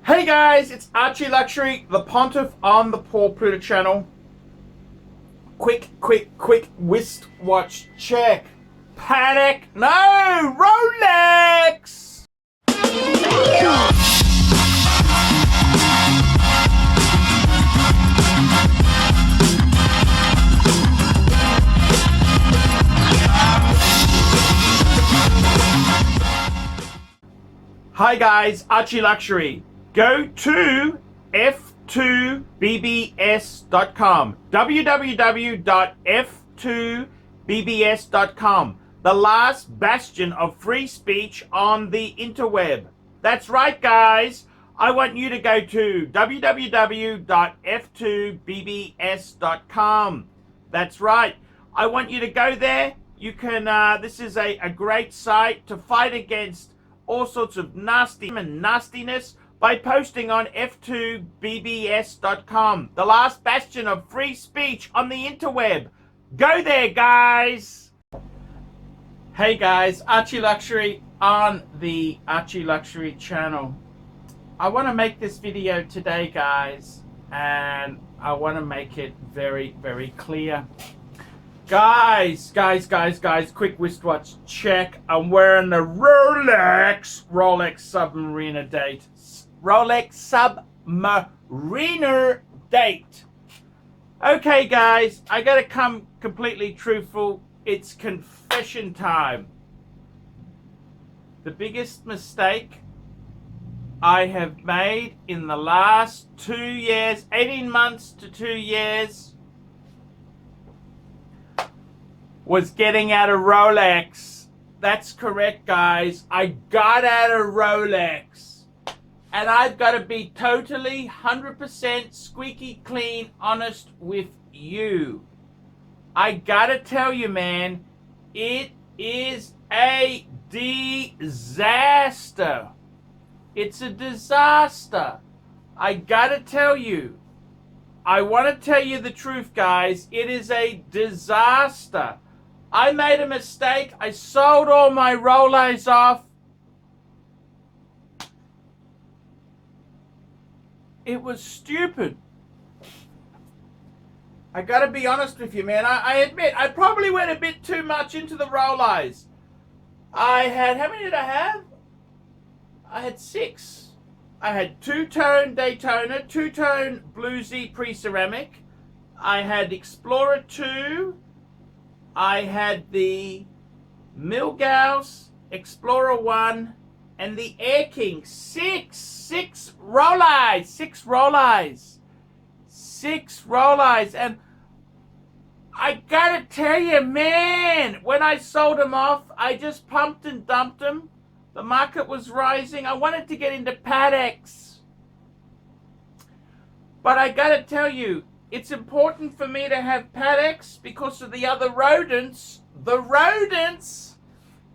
Hey guys, it's ArchieLuxury, the pontiff on the Paul Pluta channel. Quick wristwatch check. Panic? No! Rolex! Hi guys, ArchieLuxury. Go to f2bbs.com, www.f2bbs.com, the last bastion of free speech on the interweb. That's right, guys. I want you to go to www.f2bbs.com. That's right. I want you to go there. You can, this is a great site to fight against all sorts of nastiness by posting on f2bbs.com, the last bastion of free speech on the interweb. Go there, guys. Hey guys, ArchieLuxury on the ArchieLuxury channel. I want to make this video today, guys, and I want to make it very clear. Guys, quick wristwatch check. I'm wearing the Rolex Submariner date. Rolex Submariner date. Okay, guys, I gotta come completely truthful. It's confession time. The biggest mistake I have made in the last 2 years, 18 months to 2 years, was getting out of Rolex. That's correct, guys. I got out of Rolex. And I've got to be totally 100% squeaky clean honest with you. I gotta tell you, man, it is a disaster. It's a disaster. I gotta tell you. I want to tell you the truth, guys. It is a disaster. I made a mistake. I sold all my Rolex off. It was stupid. I gotta be honest with you, man. I admit, I probably went a bit too much into the Rolex. I had, how many did I have? I had 6. I had two-tone Daytona, two-tone bluesy pre-ceramic. I had Explorer 2. I had the Milgauss Explorer 1 and the Air King. Six Rolex. And I gotta tell you, man, when I sold them off, I just pumped and dumped them. The market was rising. I wanted to get into Patek's. But I gotta tell you, it's important for me to have Patek's because of the other rodents.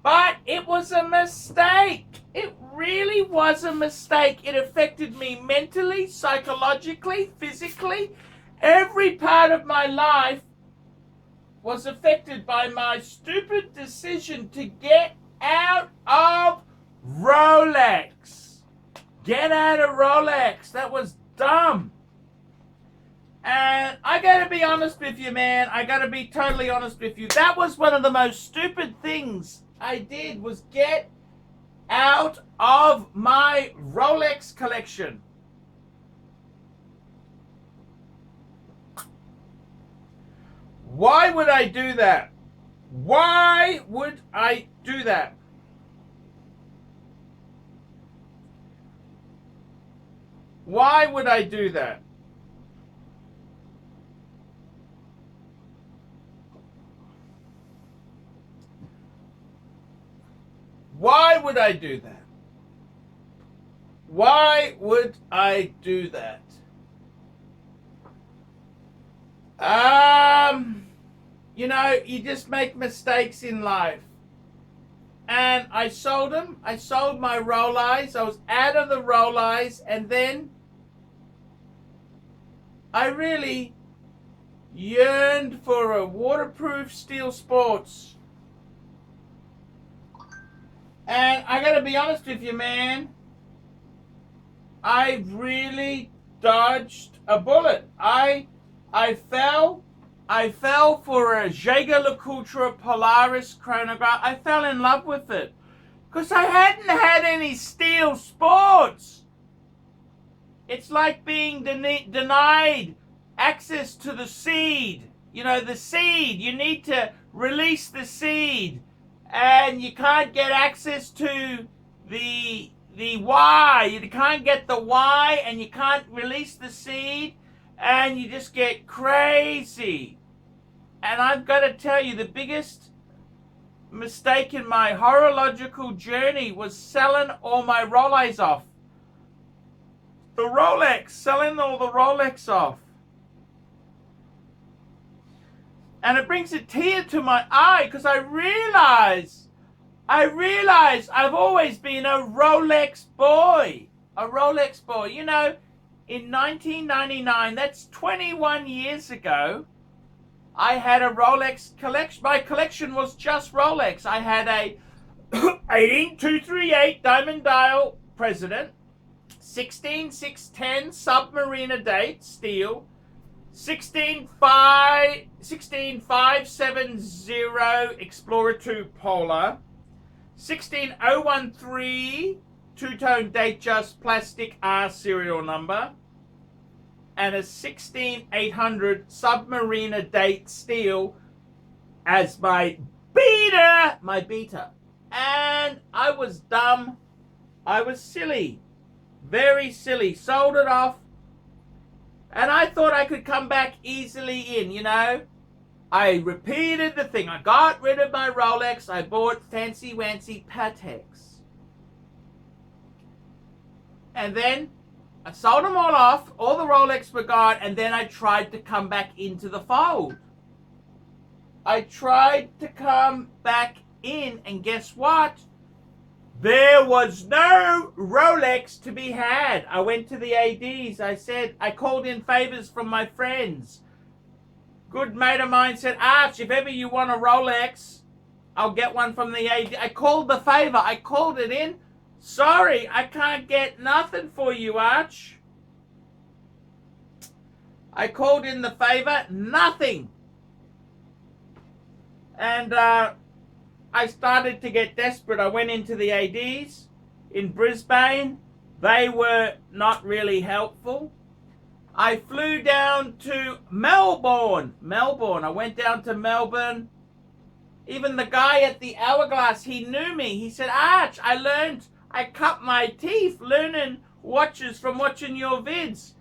But it was a mistake. It really was a mistake. It affected me mentally, psychologically, physically. Every part of my life was affected by my stupid decision to get out of Rolex. Get out of Rolex. That was dumb. And I gotta be honest with you, man. I gotta be totally honest with you. That was one of the most stupid things I did, was get out of my Rolex collection. Why would I do that? Why would I do that? Why would I do that? Why would I do that? Why would I do that? You know, you just make mistakes in life. And I sold them. I sold my Rolex. I was out of the Rolex. And then I really yearned for a waterproof steel sports. And I gotta be honest with you, man. I really dodged a bullet. I fell for a ArchieLuxury Polaris chronograph. I fell in love with it because I hadn't had any steel sports. It's like being denied access to the seed. You know, the seed, you need to release the seed, and you can't get access to the Y. You can't get the Y, and you can't release the seed, and you just get crazy. And I've got to tell you, the biggest mistake in my horological journey was selling all my Rolex off. The Rolex, selling all the Rolex off. And it brings a tear to my eye because I realize I've always been a Rolex boy. A Rolex boy. You know, in 1999, that's 21 years ago, I had a Rolex collection. My collection was just Rolex. I had a 18238 diamond dial President, 16610 Submariner date steel, 16570 Explorer 2 Polar, 16013 two-tone date just plastic R serial number, and a 16800 Submariner date steel as my beta. And I was dumb. I was silly. Very silly. Sold it off. And I thought I could come back easily in, you know. I repeated the thing. I got rid of my Rolex. I bought fancy-wancy Pateks. And then I sold them all off. All the Rolex were gone. And then I tried to come back into the fold. I tried to come back in. And guess what? There was no Rolex to be had. I went to the ADs. I called in favors from my friends. Good mate of mine said, Arch, if ever you want a Rolex, I'll get one from the AD. I called the favor. I called it in. Sorry, I can't get nothing for you, Arch. I called in the favor. Nothing. And, I started to get desperate. I went into the ADs in Brisbane. They were not really helpful. I flew down to Melbourne. I went down to Melbourne. Even the guy at the Hourglass, he knew me. He said, Arch, I cut my teeth learning watches from watching your vids.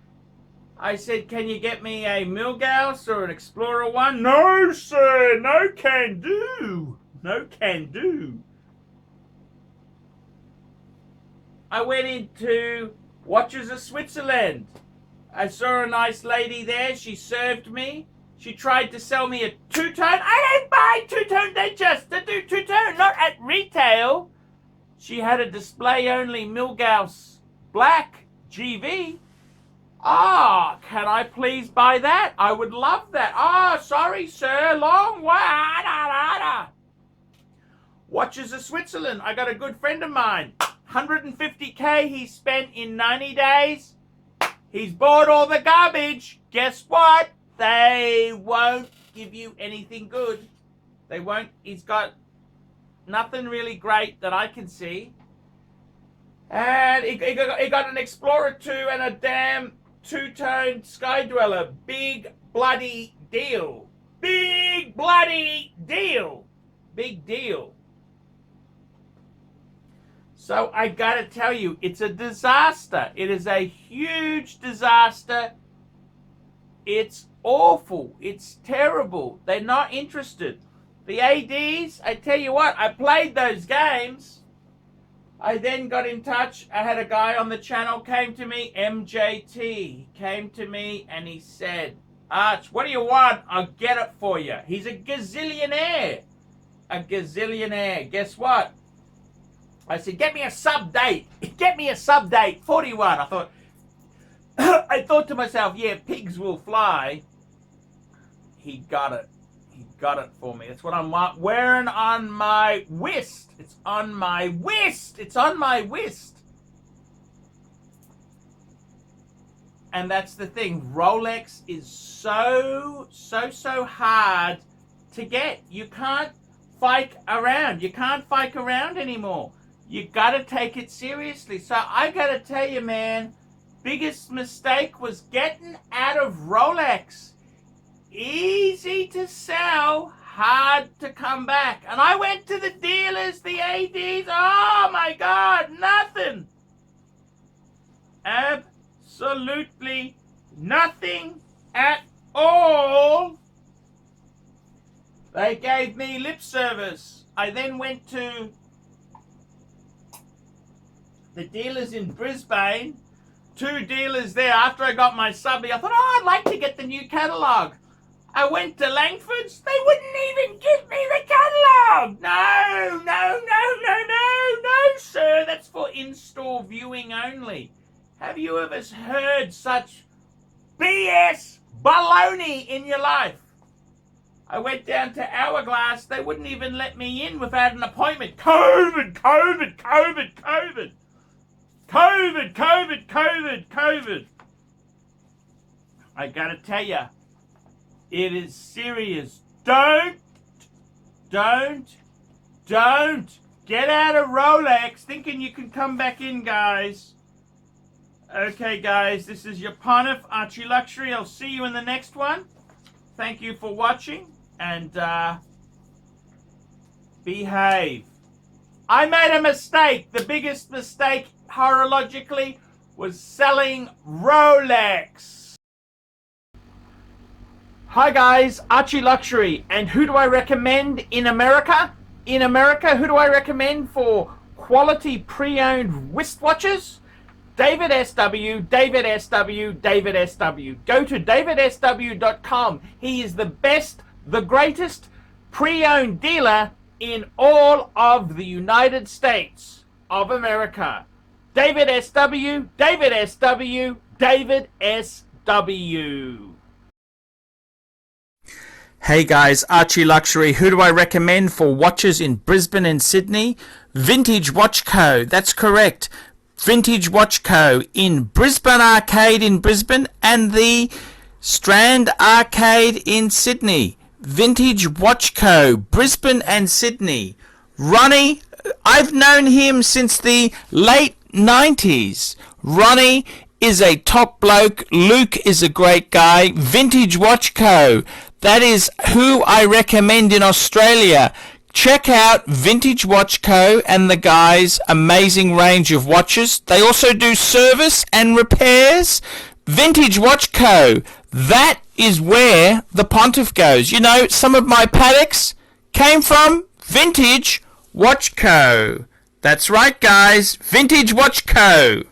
I said, can you get me a Milgauss or an Explorer 1? No, sir. No can do. No can do. I went into Watches of Switzerland. I saw a nice lady there. She served me. She tried to sell me a two-tone. I don't buy two-tone. They just do two-tone, not at retail. She had a display-only Milgauss Black GV. Ah, can I please buy that? I would love that. Ah, sorry, sir. Long way. Watches of Switzerland. I got a good friend of mine. 150K he spent in 90 days. He's bought all the garbage. Guess what? They won't give you anything good. They won't. He's got nothing really great that I can see. And he got an Explorer 2 and a damn two-tone Sky Dweller. Big bloody deal. Big bloody deal. Big deal. So I gotta tell you, it's a disaster. It is a huge disaster. It's awful. It's terrible. They're not interested. The ADs, I tell you what, I played those games. I then got in touch. I had a guy on the channel came to me, MJT. He came to me and he said, Arch, what do you want? I'll get it for you. He's a gazillionaire. A gazillionaire. Guess what? I said, get me a sub date. Get me a sub date. 41. I thought to myself, yeah, pigs will fly. He got it. He got it for me. That's what I'm wearing on my wrist. It's on my wrist. It's on my wrist. And that's the thing. Rolex is so hard to get. You can't fake around. You can't fake around anymore. You gotta take it seriously. So I gotta tell you, man, biggest mistake was getting out of Rolex. Easy to sell, hard to come back. And I went to the dealers, the ADs. Oh my God, nothing. Absolutely nothing at all. They gave me lip service. I then went to the dealers in Brisbane. 2 dealers there. After I got my subby, I thought, oh, I'd like to get the new catalogue. I went to Langford's. They wouldn't even give me the catalogue. No, sir. That's for in-store viewing only. Have you ever heard such BS baloney in your life? I went down to Hourglass. They wouldn't even let me in without an appointment. COVID. I gotta tell you, it is serious. Don't get out of Rolex thinking you can come back in, guys. Okay, guys, this is your Pontiff, ArchieLuxury. I'll see you in the next one. Thank you for watching, and behave. I made a mistake. The biggest mistake, horologically, was selling Rolex. Hi guys, ArchieLuxury. And who do I recommend in America? In America, who do I recommend for quality pre-owned wristwatches? David SW. Go to davidsw.com. He is the best, the greatest pre-owned dealer in all of the United States of America. David SW. Hey guys, ArchieLuxury. Who do I recommend for watches in Brisbane and Sydney? Vintage Watch Co. That's correct. Vintage Watch Co. in Brisbane Arcade in Brisbane and the Strand Arcade in Sydney. Vintage Watch Co. Brisbane and Sydney. Ronnie, I've known him since the late 90s. Ronnie is a top bloke. Luke is a great guy. Vintage Watch Co. That is who I recommend in Australia. Check out Vintage Watch Co. and the guys' amazing range of watches. They also do service and repairs. Vintage Watch Co. That is where the Pontiff goes. You know, some of my Pateks came from Vintage Watch Co. That's right, guys. Vintage Watch Co.